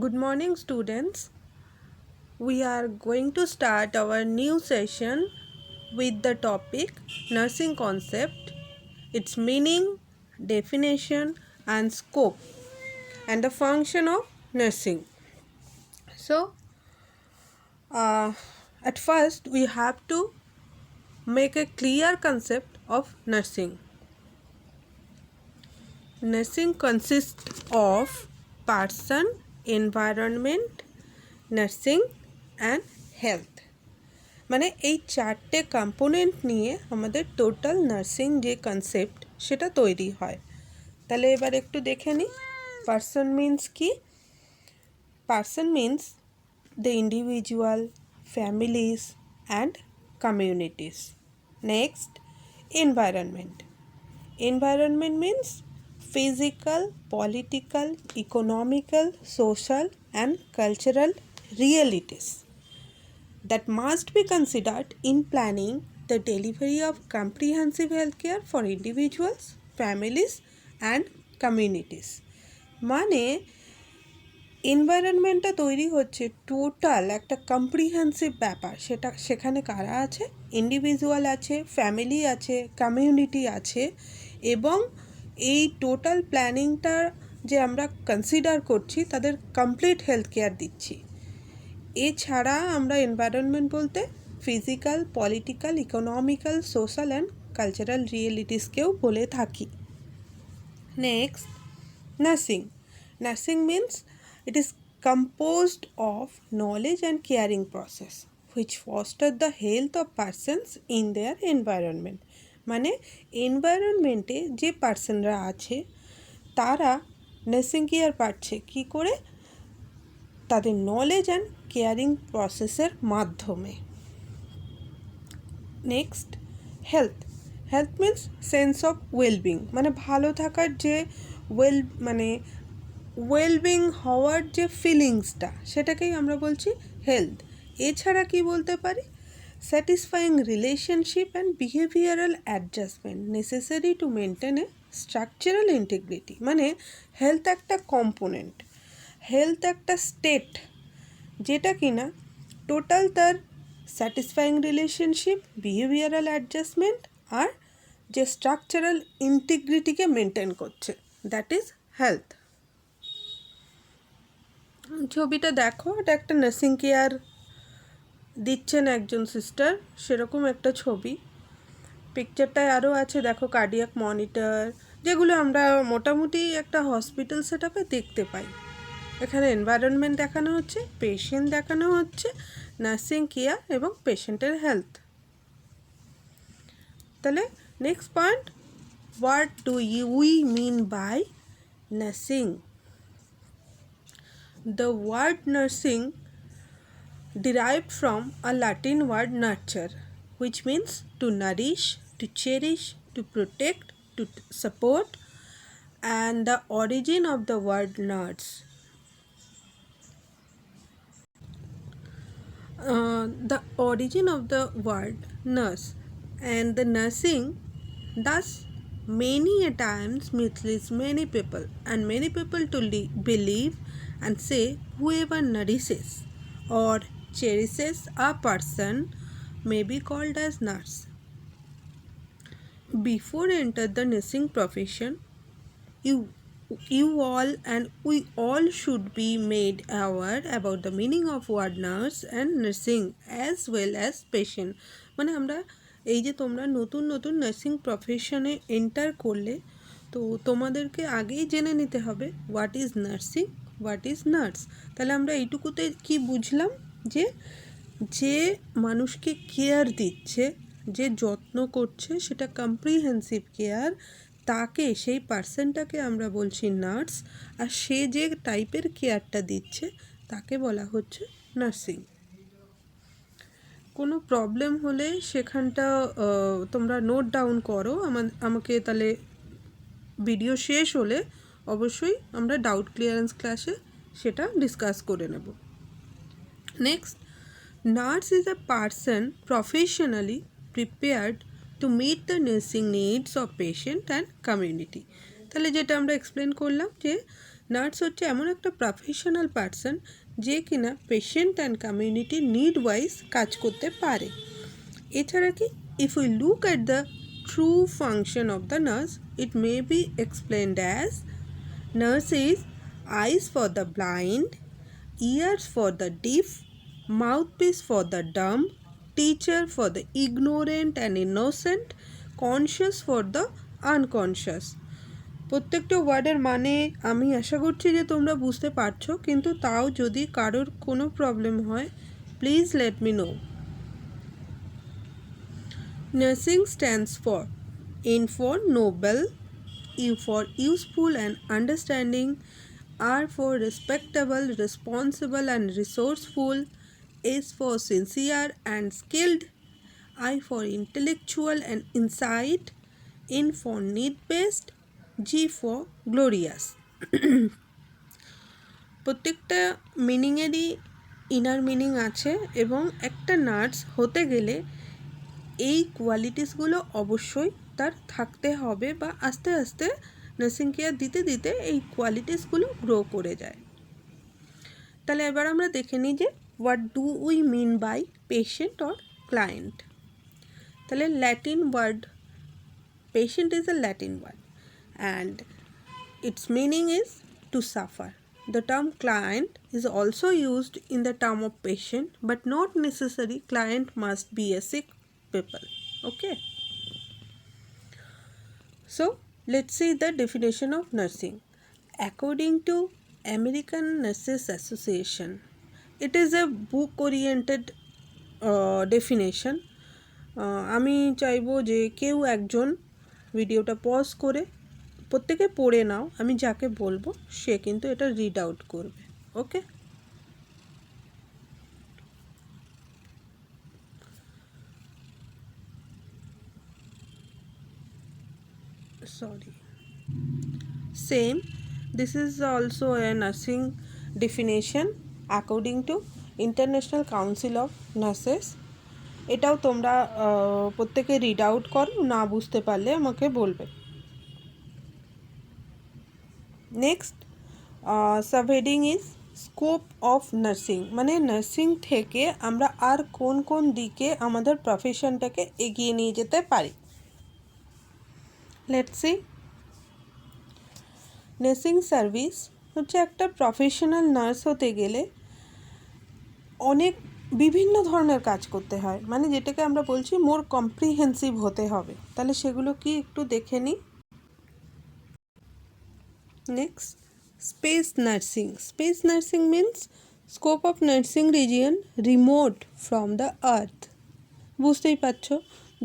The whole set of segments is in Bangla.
Good morning, students. We are going to start our new session with the topic nursing concept, its meaning, definition, and scope, and the function of nursing. So, at first, we have to make a clear concept of nursing. Nursing consists of person, environment, nursing, and health. মানে এই চারটে কম্পোনেন্ট নিয়ে আমাদের টোটাল নার্সিং যে কনসেপ্ট সেটা তৈরি হয়। তাহলে এবার একটু দেখে নিই পার্সন মিন্স কি। Person means the individual, families and communities. Next, environment. Environment means physical, political, economical, social and cultural realities that must be considered in planning the delivery of comprehensive healthcare for individuals, families and communities. মানে এনভায়রনমেন্টটা তৈরি হচ্ছে টোটাল একটা কম্প্রিহেন্সিভ ব্যাপার। সেখানে কারা আছে? ইন্ডিভিজুয়াল আছে, ফ্যামিলি আছে, কমিউনিটি আছে, এবং এই টোটাল প্ল্যানিংটা যে আমরা কনসিডার করছি তাদের কমপ্লিট হেলথ কেয়ার দিচ্ছি। এছাড়া আমরা এনভায়রনমেন্ট বলতে physical, political, economical, social and cultural রিয়েলিটিসকেও বলে থাকি। Next, nursing. Nursing means it is composed of knowledge and caring process which foster the health of persons in their environment. মানে এনভায়রনমেন্টে যে পার্সনরা আছে তারা নার্সিং কেয়ার পাচ্ছে কী করে? তাদের নলেজ অ্যান্ড কেয়ারিং প্রসেসের মাধ্যমে। Next, health. Health means sense of wellbeing, মানে ভালো থাকার যে ওয়েলবিং হওয়ার যে ফিলিংসটা সেটাকেই আমরা বলছি হেলথ। এছাড়া কি বলতে পারি? Satisfying relationship and behavioural adjustment necessary to maintain a structural integrity. মানে হেলথ একটা কম্পোনেন্ট, হেলথ একটা স্টেট যেটা কিনা টোটাল তার স্যাটিসফাইং রিলেশনশিপ, বিহেভিয়ারাল অ্যাডজাস্টমেন্ট আর যে স্ট্রাকচারাল ইন্টিগ্রিটিকে মেনটেন করছে, দ্যাট ইজ হেলথ। ছবিটা দেখো, এটা একটা নার্সিং কেয়ার দিচ্ছেন একজন সিস্টার, সেরকম একটা ছবি। পিকচারটায় আরও আছে দেখো কার্ডিয়াক মনিটর, যেগুলো আমরা মোটামুটি একটা হসপিটাল সেট আপে দেখতে পাই। এখানে এনভায়রনমেন্ট দেখানো হচ্ছে, পেশেন্ট দেখানো হচ্ছে, নার্সিং কেয়ার এবং পেশেন্টের হেলথ। তাহলে next point, what do we mean by nursing? The word nursing derived from a Latin word nurture, which means to nourish, to cherish, to protect, to support, and the origin of the word nurse. The origin of the word nurse and the nursing thus many a times misleads many people, and many people to believe and say whoever nourishes or cherishes a person may be called as nurse. Before enter the nursing profession, you all and we all should be made aware about the meaning of word nurse and nursing as well as patient. মানে আমরা এই যে তোমরা নতুন নতুন নার্সিং প্রফেশনে এন্টার করলে, তো তোমাদেরকে আগেই জেনে নিতে হবে what is nursing, what is nurse. তাহলে আমরা এইটুকুতে কি বুঝলাম? যে মানুষকে কেয়ার দিচ্ছে, যে যত্ন করছে, সেটা কম্প্রিহেন্সিভ কেয়ার, তাকে, সেই পার্সনটাকে আমরা বলছি নার্স, আর সে যে টাইপের কেয়ারটা দিচ্ছে তাকে বলা হচ্ছে নার্সিং। কোনো প্রবলেম হলে সেখানটা তোমরা নোট ডাউন করো, আমাকে তাহলে ভিডিও শেষ হলে অবশ্যই আমরা ডাউট ক্লিয়ারেন্স ক্লাসে সেটা ডিসকাস করে নেব। Next, nurse is a person professionally prepared to meet the nursing needs of patient and community. তাহলে যেটা আমরা এক্সপ্লেন করলাম যে নার্স হচ্ছে এমন একটা প্রফেশনাল পার্সন যে কিনা patient and community need wise কাজ করতে পারে। এছাড়া কি, if we look at the true function of the nurse, it may be explained as nurse is ice for the blind, ears for the deaf, mouthpiece for the dumb, teacher for the ignorant and innocent, conscious for the unconscious. প্রত্যেকটা ওয়ার্ডের মানে আমি আশা করছি যে তোমরা বুঝতে পারছো, কিন্তু তাও যদি কারোর কোনো প্রবলেম হয় please let me no. Nursing stands for N for noble, U for useful and understanding, R for respectable, responsible and resourceful, S for sincere and skilled, I for intellectual and insight, N for need-based, G for glorious. প্রত্যেকটা মিনিংয়েরই ইনার মিনিং আছে, এবং একটা নার্স হতে গেলে এই কোয়ালিটিসগুলো অবশ্যই তার থাকতে হবে, বা আস্তে আস্তে নার্সিং কেয়ার দিতে দিতে এই কোয়ালিটিসগুলো গ্রো করে যায়। তাহলে এবার আমরা দেখে নিই যে what do we mean by patient or client. তাহলে Latin word patient is a Latin word and its meaning is to suffer. The term client is also used in the term of patient, but not necessary client must be a sick people. Okay. So let's see the definition of nursing. According to American Nurses Association, it is a book oriented definition. আমি চাইবো যে কেউ একজন ভিডিওটা পজ করে প্রত্যেকে পড়ে নাও, আমি যাকে বলবো সে কিন্তু এটা রিড আউট করবে। ওকে, sorry. Same, this is also a nursing definition according to International Council of Nurses. এটাও তোমরা প্রত্যেকে রিড আউট করো, না বুঝতে পারলে আমাকে বলবে। Next, subheading is scope of nursing, মানে নার্সিং থেকে আমরা আর কোন কোন দিকে আমাদের প্রফেশনটাকে এগিয়ে নিয়ে যেতে পারি। Let's see. নার্সিং সার্ভিস হচ্ছে একটা প্রফেশনাল নার্স হতে গেলে অনেক বিভিন্ন ধরনের কাজ করতে হয়, মানে যেটাকে আমরা বলছি মোর কম্প্রিহেন্সিভ হতে হবে। তাহলে সেগুলো কি একটু দেখে নিই। Next, space nursing. Space nursing means scope of nursing region remote from the earth. বুঝতেই পারছো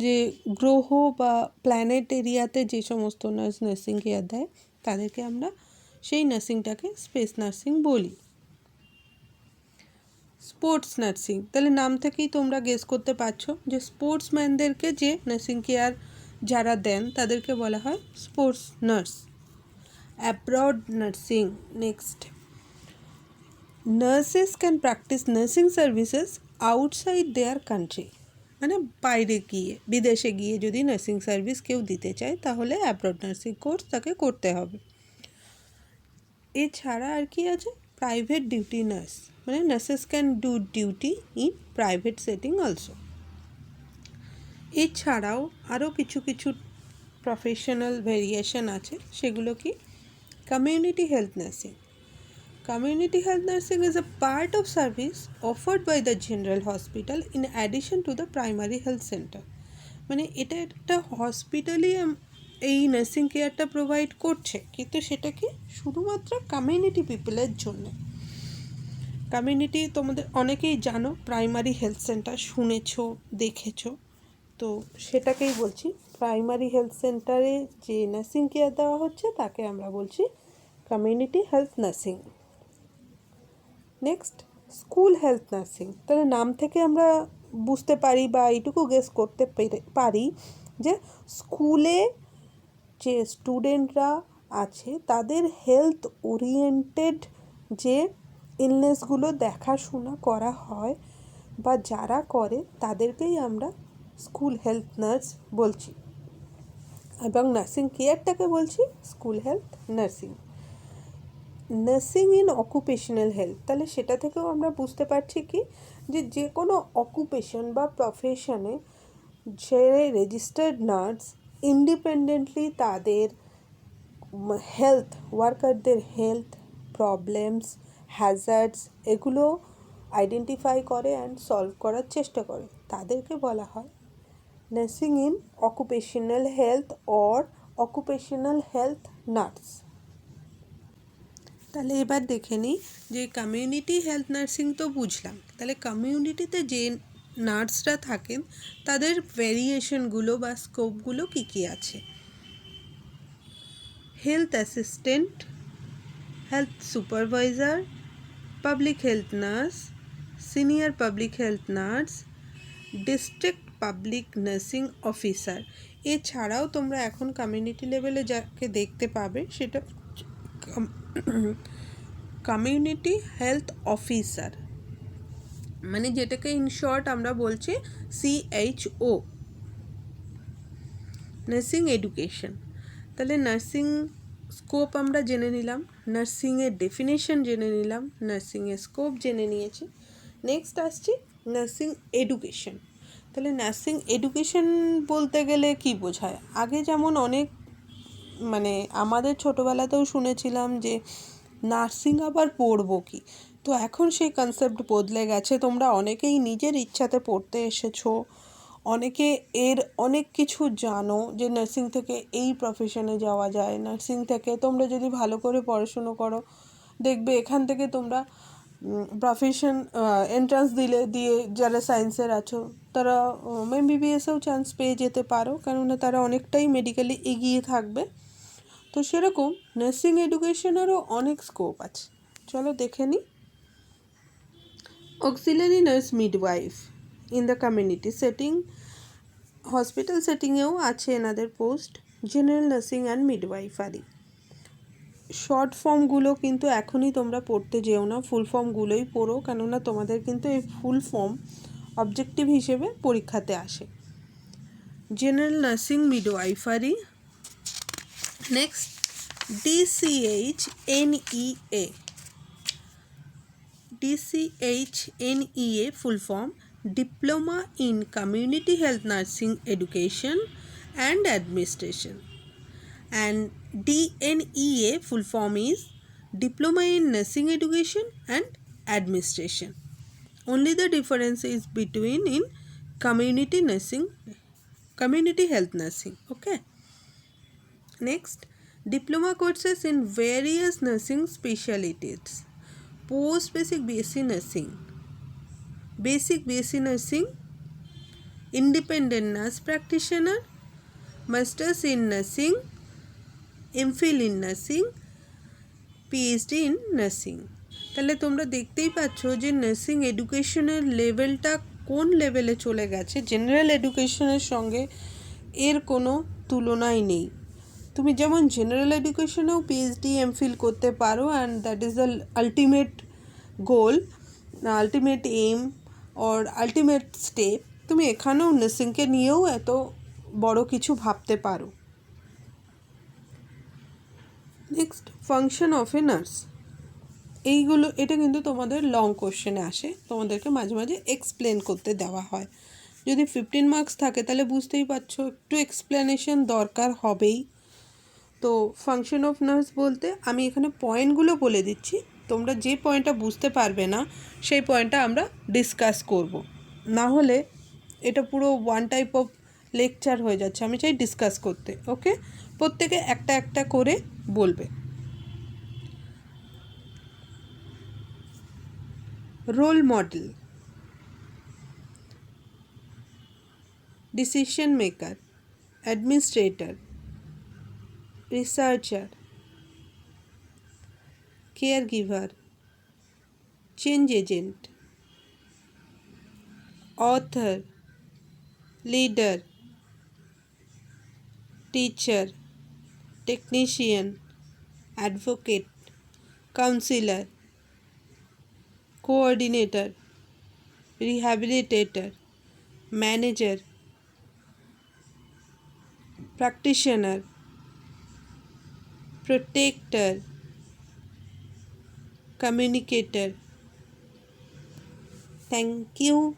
যে গ্রহ বা প্ল্যানেট এরিয়াতে যে সমস্ত নার্স নার্সিং কেয়ার দেয় তাদেরকে আমরা সেই নার্সিংটাকে স্পেস নার্সিং বলি। স্পোর্টস নার্সিং, তাহলে নাম থেকেই তোমরা গেস করতে পারছো যে স্পোর্টসম্যানদেরকে যে নার্সিং কেয়ার যারা দেন তাদেরকে বলা হয় sports nurse. Abroad nursing. Next, nurses can practise nursing services outside their country, মানে বাইরে গিয়ে বিদেশে গিয়ে যদি নার্সিং সার্ভিস কেউ দিতে চায় তাহলে অ্যাব্রড নার্সিং কোর্স তাকে করতে হবে। এছাড়া আর কি আছে, প্রাইভেট ডিউটি নার্স, মানে nurses can do duty in private setting also. এছাড়াও আরও কিছু কিছু প্রফেশনাল ভেরিয়েশন আছে, সেগুলো কি, community health nursing. Community health nursing is a part of service offered by the general hospital in addition to the primary health center. মানে এটা একটা হসপিটালই এই নার্সিং কেয়ারটা প্রোভাইড করছে, কিন্তু সেটা কি শুধুমাত্র কমিউনিটি পিপলের জন্য। কমিউনিটি তোমাদের অনেকেই জানো, প্রাইমারি হেলথ সেন্টার শুনেছো দেখেছো, তো সেটাকেই বলছি। প্রাইমারি হেলথ সেন্টারে যে নার্সিং কেয়ার দেওয়া হচ্ছে তাকে আমরা বলছি community health nursing. Next, school health nursing. তাহলে নাম থেকে আমরা বুঝতে পারি বা এইটুকু গেস করতে পারি যে স্কুলে যে স্টুডেন্টরা আছে তাদের হেলথ ওরিয়েন্টেড যে ইলনেসগুলো দেখাশোনা করা হয় বা যারা করে তাদেরকেই আমরা স্কুল হেলথ নার্স বলছি, এবং নার্সিং কেয়ারটাকে বলছি school health nursing. Nursing in occupational health, তাহলে সেটা থেকেও আমরা বুঝতে পারছি কি যে যে কোনো অকুপেশন বা প্রফেশনে যে রেজিস্টার্ড নার্স ইন্ডিপেন্ডেন্টলি তাদের হেলথ ওয়ার্কারদের হেলথ প্রবলেমস হ্যাজার্ডস এগুলো আইডেন্টিফাই করে অ্যান্ড সলভ করার চেষ্টা করে, তাদেরকে বলা হয় nursing in occupational health or occupational health nurse. তাহলে এবার দেখে নিই যে কমিউনিটি হেলথ নার্সিং তো বুঝলাম, তাহলে কমিউনিটিতে যে নার্সরা থাকেন তাদের ভেরিয়েশনগুলো বা স্কোপগুলো কী কী আছে। Health assistant, health supervisor, public health nurse, senior public health nurse, district public nursing officer. এছাড়াও তোমরা এখন কমিউনিটি লেভেলে যাকে দেখতে পাবে সেটা কমিউনিটি হেলথ অফিসার, মানে যেটাকে ইন শর্ট আমরা বলছি CHO। নার্সিং এডুকেশন, তাহলে নার্সিং স্কোপ আমরা জেনে নিলাম, নার্সিংয়ের ডেফিনেশন জেনে নিলাম, নার্সিংয়ের স্কোপ জেনে নিয়েছি। নেক্সট আসছি নার্সিং এডুকেশন। তাহলে নার্সিং এডুকেশন বলতে গেলে কি বোঝায়, আগে যেমন অনেক মানে আমাদের ছোটোবেলাতেও শুনেছিলাম যে নার্সিং আবার পড়বো কি, তো এখন সেই কনসেপ্ট বদলে গেছে, তোমরা অনেকেই নিজের ইচ্ছাতে পড়তে এসেছো, অনেকে এর অনেক কিছু জানো যে নার্সিং থেকে এই প্রফেশনে যাওয়া যায়, নার্সিং থেকে তোমরা যদি ভালো করে পড়াশুনো করো দেখবে এখান থেকে তোমরা প্রফেশন এন্ট্রান্স দিয়ে যারা সায়েন্সের আছো তারা MBBSেও চান্স পেয়ে যেতে পারো, কেননা তারা অনেকটাই মেডিকেলি এগিয়ে থাকবে। তো সেরকম নার্সিং এডুকেশনেরও অনেক স্কোপ আছে, চলো দেখে নিই। Auxiliary nurse midwife in the community setting, hospital সেটিংয়েও আছে এনাদের পোস্ট। General nursing and midwifery, short ফর্মগুলো কিন্তু এখনই তোমরা পড়তে যেও না, ফুল ফর্মগুলোই পড়ো, কেননা তোমাদের কিন্তু এই ফুল ফর্ম অবজেক্টিভ হিসেবে পরীক্ষাতে আসে। General nursing midwifery. Next DCHNEA, DCHNEA full form Diploma in Community Health Nursing Education and Administration, and DNEA full form is Diploma in Nursing Education and Administration. Only the difference is between in community nursing, community health nursing. Okay. Next, diploma courses in various nursing specialties. Post basic BSc nursing, basic BSc nursing, independent nurse practitioner, masters in nursing, MPhil in nursing, PhD in nursing. তাহলে তোমরা দেখতেই পাচ্ছ যে নার্সিং এডুকেশনের লেভেলটা কোন লেভেলে চলে গেছে, জেনারেল এডুকেশনের সঙ্গে এর কোনো তুলনাই নেই। তুমি যেমন জেনারেল এডুকেশনেও PhD MPhil করতে পারো, and that is the ultimate goal, ultimate aim or ultimate step, তুমি এখানেও নার্সিংকে নিয়েও এত বড় কিছু ভাবতে পারো। Next, function of a nurse, এইগুলো এটা কিন্তু তোমাদের লং কোশ্চেনে আসে, তোমাদেরকে মাঝে মাঝে এক্সপ্লেন করতে দেওয়া হয়। যদি 15 মার্কস থাকে তাহলে বুঝতেই পারছো একটু এক্সপ্লেনেশন দরকার হবেই। তো ফাংশন অফ নার্স বলতে আমি এখানে পয়েন্টগুলো বলে দিচ্ছি, তোমরা যে পয়েন্টটা বুঝতে পারবে না সেই পয়েন্টটা আমরা ডিসকাস করব, না হলে এটা পুরো ওয়ান টাইপ অফ লেকচার হয়ে যাচ্ছে, আমি চাই ডিসকাস করতে। ওকে, প্রত্যেকে একটা একটা করে বলবে। Role model, decision maker, administrator, researcher, care giver, change agent, author, leader, teacher, technician, advocate, counselor, coordinator, rehabilitator, manager, practitioner, protector, communicator. Thank you.